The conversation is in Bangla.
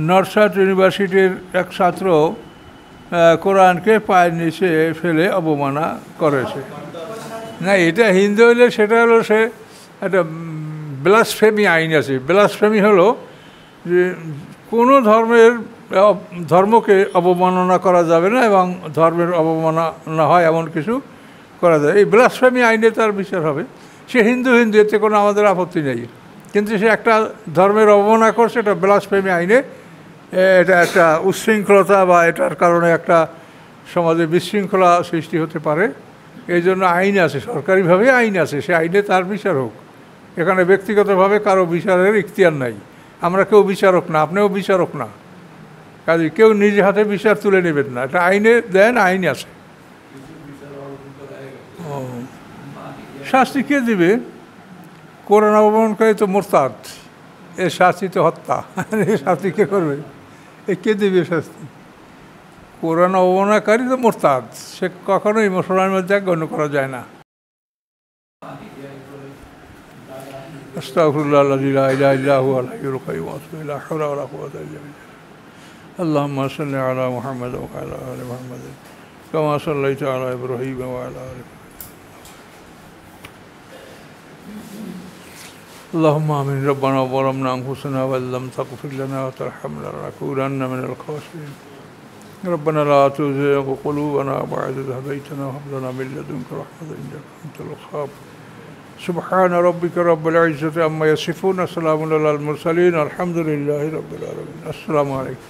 নর্থ ইউনিভার্সিটির এক ছাত্র কোরআনকে পায়ের নিচে ফেলে অবমাননা করেছে। না, এটা হিন্দু হইলে সেটা হলো সে একটা ব্লাসফেমি আইন আছে। ব্লাসফেমি হলো যে কোনো ধর্মকে অবমাননা করা যাবে না এবং ধর্মের অবমাননা হয় এমন কিছু করা যায়। এই ব্লাসফেমি আইনে তার বিচার হবে। সে হিন্দু এতে কোনো আমাদের আপত্তি নেই, কিন্তু সে একটা ধর্মের অবমাননা করছে, এটা ব্লাসফেমি আইনে এটা একটা উচ্ছৃঙ্খলতা বা এটার কারণে একটা সমাজে বিশৃঙ্খলা সৃষ্টি হতে পারে। এই জন্য আইন আছে, সরকারিভাবে আইন আছে, সে আইনে তার বিচার হোক। এখানে ব্যক্তিগতভাবে কারো বিচারের ইখতিয়ার নাই। আমরা কেউ বিচারক না, আপনিও বিচারক না, কাজে কেউ নিজে হাতে বিচার তুলে নেবেন না। এটা আইনে দেন, আইন আছে। শাস্তি কে দিবে? কোরআন অবমাননকারী তো মোরতাদ, এর শাস্তি তো হত্যা। এর শাস্তি কে করবে? কে দিবে শাস্তি? কোরআন অবমাননাকারী তো মোরতাদ, সে কখনোই মুসলমানের মধ্যে গণ্য করা যায় না। আস্তাগফিরুল্লাহ লা ইলাহা ইল্লা হুয়াল হাইয়ুল কাইয়্যুম ওয়া আতুবু ইলাইহি, লা হাওলা ওয়া লা কুওয়াতা ইল্লা বিল্লাহ। আল্লাহুম্মা সাল্লি আলা মুহাম্মাদ ওয়া আলা আলি মুহাম্মাদ কামা সাল্লাইতা আলা ইব্রাহিম ওয়া আলা আলি اللهم آمين. ربنا ظلمنا أنفسنا وإن لم تغفر لنا وترحمنا لنكونن من الخاسرين. ربنا لا تزغ قلوبنا بعد إذ هديتنا وهب لنا من لدنك رحمة إنك أنت الوهاب. سبحان ربك رب العزة عما يصفون، وسلام على المرسلين، الحمد لله رب العالمين. السلام عليكم.